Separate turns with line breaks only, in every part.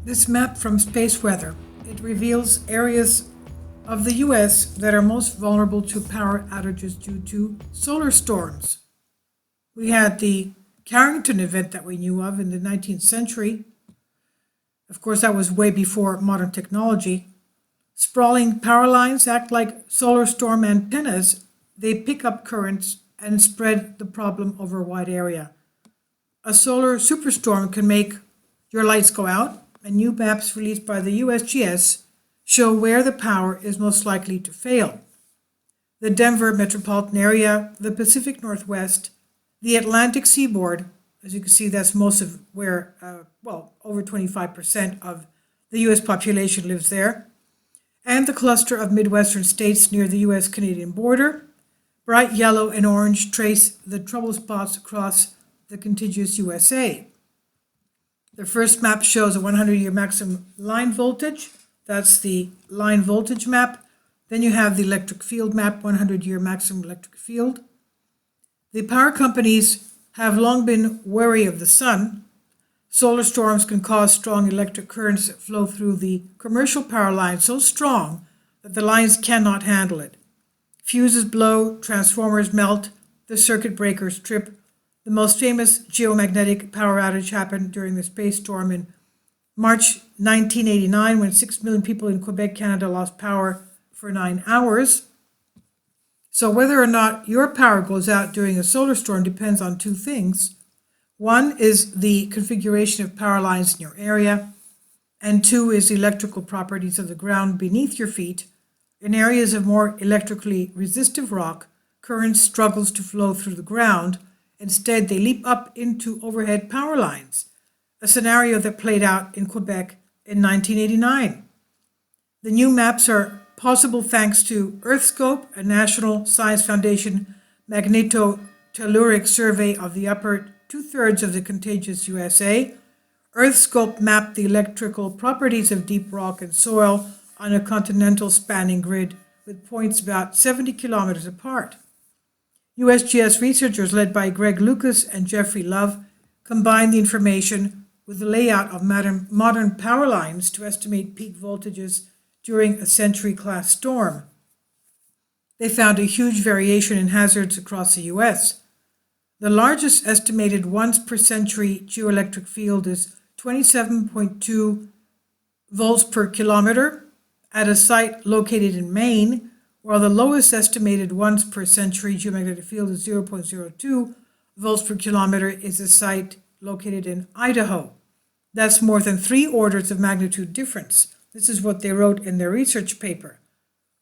This map from Space Weather, it reveals areas of the US that are most vulnerable to power outages due to solar storms. We had the Carrington event that we knew of in the 19th century. Of course, that was way before modern technology. Sprawling power lines act like solar storm antennas. They pick up currents and spread the problem over a wide area. A solar superstorm can make your lights go out, and new maps released by the USGS show where the power is most likely to fail. The Denver metropolitan area, the Pacific Northwest, the Atlantic seaboard, as you can see, that's most of where, over 25% of the US population lives there, and the cluster of Midwestern states near the US-Canadian border. Bright yellow and orange trace the trouble spots across the contiguous USA. The first map shows a 100-year maximum line voltage. That's the line voltage map. Then you have the electric field map, 100-year maximum electric field. The power companies have long been wary of the sun. Solar storms can cause strong electric currents that flow through the commercial power lines so strong that the lines cannot handle it. Fuses blow, transformers melt, the circuit breakers trip. The most famous geomagnetic power outage happened during the space storm in March 1989, when 6 million people in Quebec, Canada lost power for 9 hours. So whether or not your power goes out during a solar storm depends on two things. One is the configuration of power lines in your area, and two is the electrical properties of the ground beneath your feet. In areas of more electrically resistive rock, currents struggles to flow through the ground. Instead, they leap up into overhead power lines, a scenario that played out in Quebec in 1989. The new maps are possible thanks to EarthScope, a National Science Foundation magnetotelluric survey of the upper two-thirds of the contiguous USA. EarthScope mapped the electrical properties of deep rock and soil on a continental spanning grid with points about 70 kilometers apart. USGS researchers led by Greg Lucas and Jeffrey Love combined the information with the layout of modern power lines to estimate peak voltages during a century-class storm. They found a huge variation in hazards across the US. The largest estimated once per century geoelectric field is 27.2 volts per kilometer at a site located in Maine, while the lowest estimated once per century geomagnetic field is 0.02 volts per kilometer is a site located in Idaho. That's more than 3 orders of magnitude difference. This is what they wrote in their research paper.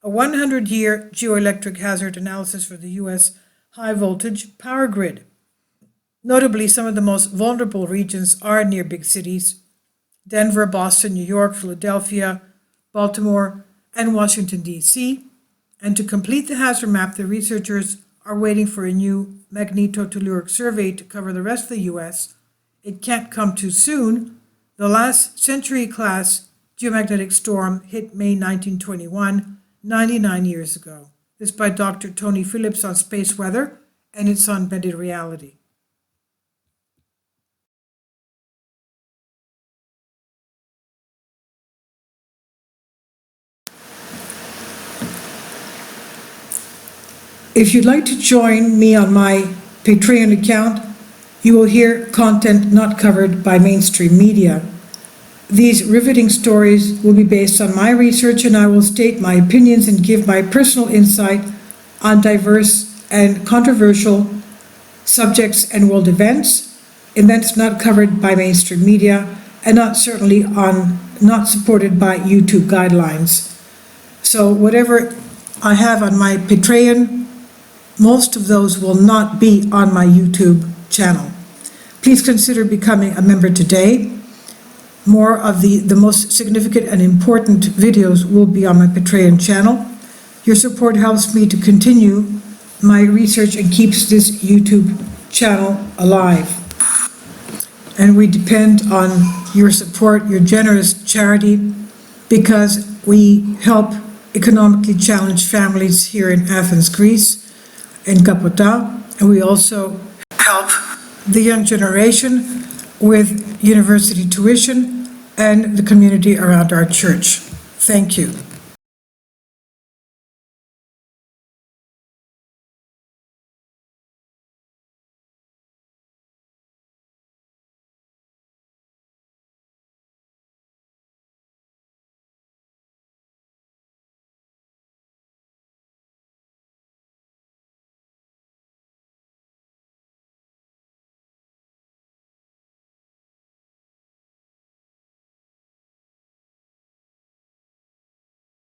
A 100-year geoelectric hazard analysis for the U.S. high-voltage power grid. Notably, some of the most vulnerable regions are near big cities: Denver, Boston, New York, Philadelphia, Baltimore, and Washington, D.C. And to complete the hazard map, the researchers are waiting for a new magnetotelluric survey to cover the rest of the U.S. It can't come too soon. The last century-class geomagnetic storm hit May 1921, 99 years ago. This by Dr. Tony Phillips on Space Weather, and it's on Bended Reality. If you'd like to join me on my Patreon account, you will hear content not covered by mainstream media. These riveting stories will be based on my research, and I will state my opinions and give my personal insight on diverse and controversial subjects and world events not covered by mainstream media, and not supported by YouTube guidelines. So whatever I have on my Patreon, most of those will not be on my YouTube channel. Please consider becoming a member today. More of the most significant and important videos will be on my Patreon channel. Your support helps me to continue my research and keeps this YouTube channel alive. And we depend on your support, your generous charity, because we help economically challenged families here in Athens, Greece, in Kapota, and we also help the young generation with university tuition and the community around our church. Thank you.